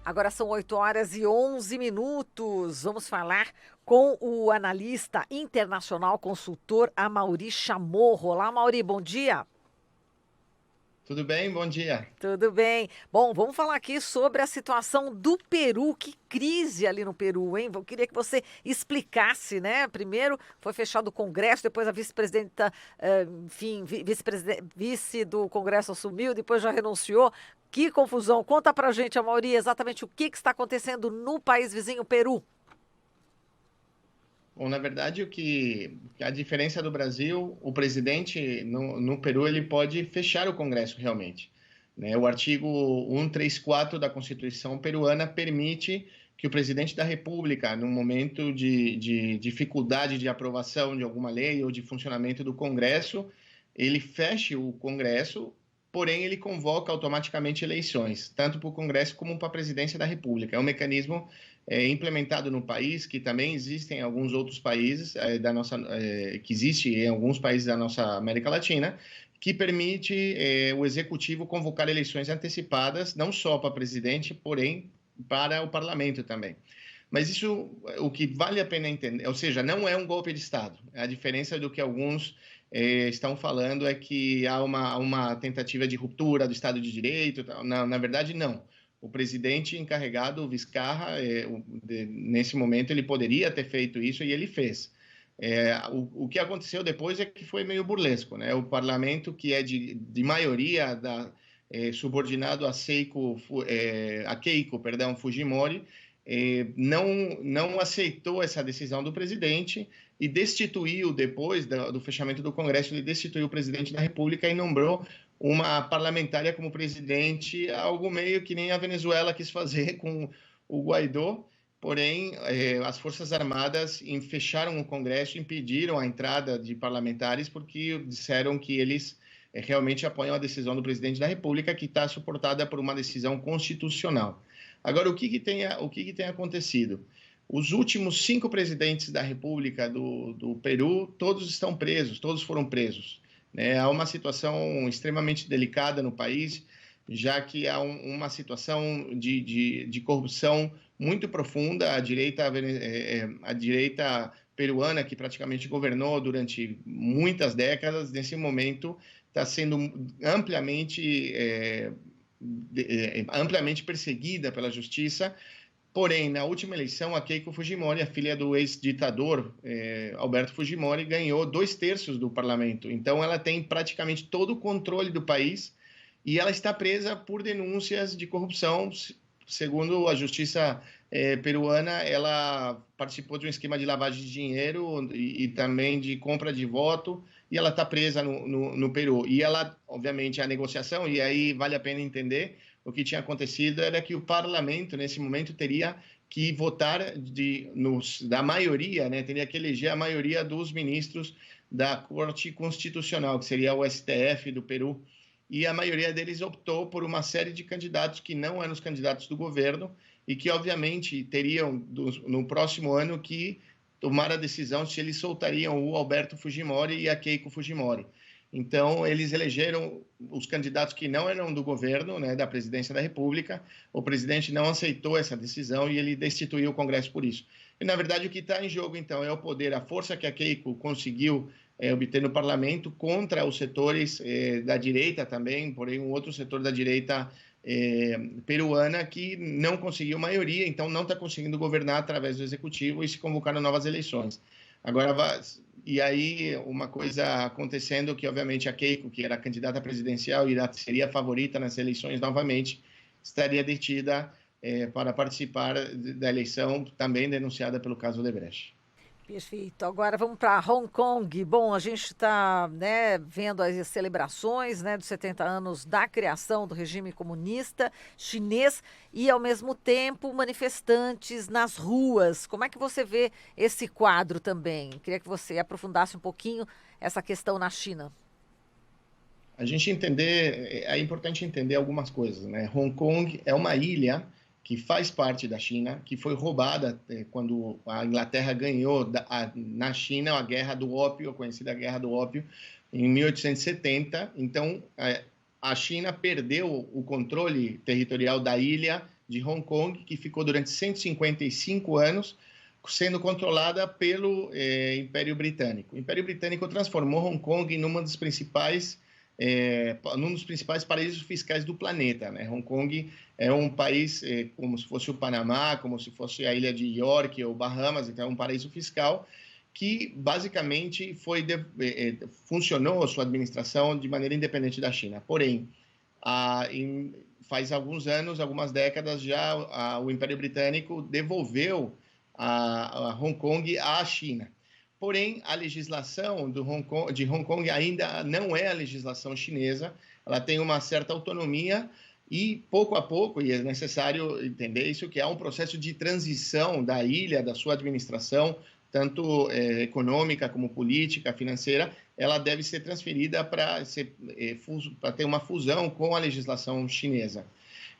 Agora são 8h11. Vamos falar com o analista internacional consultor Amaury Chamorro. Olá, Amaury, bom dia. Tudo bem? Bom dia. Tudo bem? Bom, vamos falar aqui sobre a situação do Peru. Que crise ali no Peru, hein? Eu queria que você explicasse, né? Primeiro foi fechado o Congresso, depois a vice-presidenta, enfim, vice do Congresso assumiu, depois já renunciou. Que confusão. Conta pra gente, Amaury, exatamente o que está acontecendo no país vizinho Peru. Bom, na verdade, a diferença do Brasil, o presidente no Peru ele pode fechar o Congresso realmente, né? O artigo 134 da Constituição peruana permite que o presidente da República, no momento de dificuldade de aprovação de alguma lei ou de funcionamento do Congresso, ele feche o Congresso, porém ele convoca automaticamente eleições, tanto para o Congresso como para a presidência da República. É um mecanismo implementado no país, que também existem em alguns outros países que existe em alguns países da nossa América Latina, que permite o executivo convocar eleições antecipadas, não só para presidente, porém para o parlamento também. Mas isso, o que vale a pena entender, ou seja, não é um golpe de Estado. A diferença do que alguns estão falando é que há uma tentativa de ruptura do Estado de Direito. Na verdade, não. O presidente encarregado, o Vizcarra, nesse momento ele poderia ter feito isso e ele fez. O que aconteceu depois é que foi meio burlesco, né? O parlamento, que é de maioria subordinado a Keiko, perdão, Fujimori, não aceitou essa decisão do presidente e destituiu, depois do fechamento do Congresso, ele destituiu o presidente da República e nombrou uma parlamentária como presidente, algo meio que nem a Venezuela quis fazer com o Guaidó. Porém, as Forças Armadas fecharam o Congresso, impediram a entrada de parlamentares, porque disseram que eles realmente apoiam a decisão do presidente da República, que está suportada por uma decisão constitucional. Agora, o que tem acontecido? Os últimos 5 presidentes da República do Peru, todos estão presos, todos foram presos, né? Há uma situação extremamente delicada no país, já que há uma situação de corrupção muito profunda. A direita peruana, que praticamente governou durante muitas décadas, nesse momento está sendo amplamente perseguida pela justiça. Porém, na última eleição, a Keiko Fujimori, a filha do ex-ditador Alberto Fujimori, ganhou 2/3 do parlamento. Então, ela tem praticamente todo o controle do país e ela está presa por denúncias de corrupção. Segundo a justiça peruana, ela participou de um esquema de lavagem de dinheiro e também de compra de voto, e ela está presa no Peru. E ela, obviamente, a negociação, e aí vale a pena entender, o que tinha acontecido era que o parlamento, nesse momento, teria que votar da maioria, né? Teria que eleger a maioria dos ministros da Corte Constitucional, que seria o STF do Peru, e a maioria deles optou por uma série de candidatos que não eram os candidatos do governo e que, obviamente, teriam, no próximo ano, que tomar a decisão se eles soltariam o Alberto Fujimori e a Keiko Fujimori. Então, eles elegeram os candidatos que não eram do governo, né, da presidência da República. O presidente não aceitou essa decisão e ele destituiu o Congresso por isso. E, na verdade, o que está em jogo, então, é o poder, a força que a Keiko conseguiu obter no parlamento contra os setores da direita também, porém um outro setor da direita peruana que não conseguiu maioria, então não está conseguindo governar através do executivo e se convocaram novas eleições. Agora, e aí uma coisa acontecendo que, obviamente, a Keiko, que era candidata presidencial e seria a favorita nas eleições novamente, estaria detida para participar da eleição, também denunciada pelo caso Odebrecht. Perfeito. Agora vamos para Hong Kong. Bom, a gente está, né, vendo as celebrações, né, dos 70 anos da criação do regime comunista chinês e, ao mesmo tempo, manifestantes nas ruas. Como é que você vê esse quadro também? Queria que você aprofundasse um pouquinho essa questão na China. É importante entender algumas coisas, né? Hong Kong é uma ilha que faz parte da China, que foi roubada quando a Inglaterra ganhou na China a Guerra do Ópio, a conhecida Guerra do Ópio, em 1870. Então, a China perdeu o controle territorial da ilha de Hong Kong, que ficou durante 155 anos sendo controlada pelo Império Britânico. O Império Britânico transformou Hong Kong num dos principais paraísos fiscais do planeta, né? Hong Kong é um país como se fosse o Panamá, como se fosse a ilha de York ou Bahamas, então é um paraíso fiscal que basicamente funcionou sua administração de maneira independente da China. Porém, faz alguns anos, algumas décadas já, o Império Britânico devolveu a Hong Kong à China. Porém, a legislação de Hong Kong ainda não é a legislação chinesa, ela tem uma certa autonomia e, pouco a pouco, e é necessário entender isso, que há um processo de transição da ilha, da sua administração, tanto econômica como política, financeira, ela deve ser transferida para ter uma fusão com a legislação chinesa.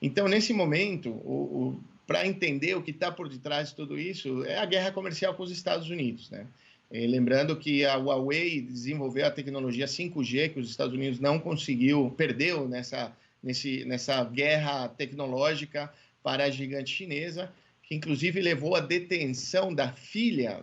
Então, nesse momento, para entender o que está por detrás de tudo isso, é a guerra comercial com os Estados Unidos, né? Lembrando que a Huawei desenvolveu a tecnologia 5G, que os Estados Unidos não perdeu nessa guerra tecnológica para a gigante chinesa, que inclusive levou à detenção da filha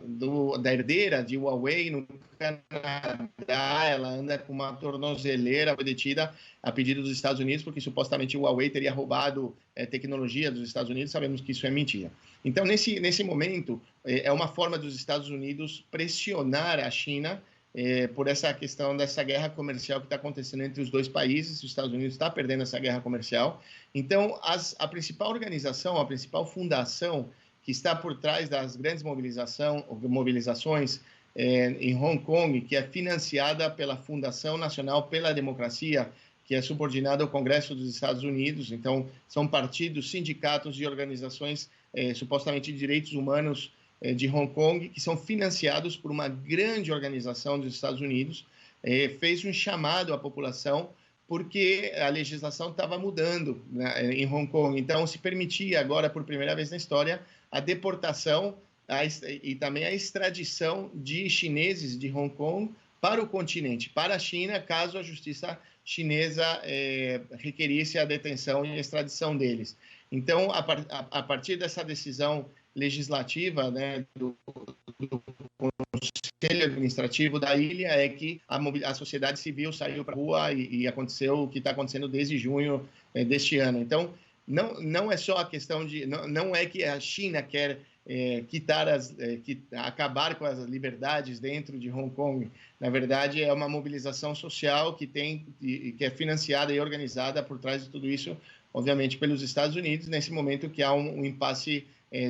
da herdeira de Huawei no Canadá. Ela anda com uma tornozeleira, foi detida a pedido dos Estados Unidos, porque supostamente o Huawei teria roubado tecnologia dos Estados Unidos. Sabemos que isso é mentira. Então, nesse momento, é uma forma dos Estados Unidos pressionar a China por essa questão dessa guerra comercial que está acontecendo entre os dois países. Os Estados Unidos está perdendo essa guerra comercial. Então, a principal organização, a principal fundação que está por trás das grandes mobilizações em Hong Kong, que é financiada pela Fundação Nacional pela Democracia, que é subordinada ao Congresso dos Estados Unidos. Então, são partidos, sindicatos e organizações supostamente de direitos humanos de Hong Kong, que são financiados por uma grande organização dos Estados Unidos, fez um chamado à população porque a legislação estava mudando, né, em Hong Kong. Então, se permitia agora, por primeira vez na história, a deportação e também a extradição de chineses de Hong Kong para o continente, para a China, caso a justiça chinesa requerisse a detenção e a extradição deles. Então, a partir dessa decisão legislativa, né, do Conselho Administrativo da ilha, é que a sociedade civil saiu para a rua e aconteceu o que está acontecendo desde junho deste ano. Então, não é só a questão de... Não é que a China quer acabar com as liberdades dentro de Hong Kong. Na verdade, é uma mobilização social que é financiada e organizada por trás de tudo isso, obviamente, pelos Estados Unidos, nesse momento que há um impasse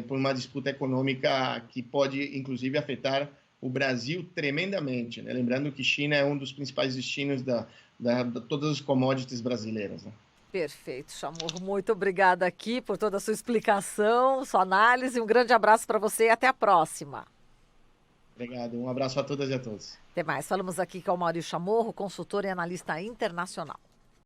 por uma disputa econômica que pode, inclusive, afetar o Brasil tremendamente, né? Lembrando que China é um dos principais destinos de todas as commodities brasileiras, né? Perfeito, Chamorro. Muito obrigada aqui por toda a sua explicação, sua análise. Um grande abraço para você e até a próxima. Obrigado. Um abraço a todas e a todos. Até mais. Falamos aqui com o Maurício Chamorro, consultor e analista internacional.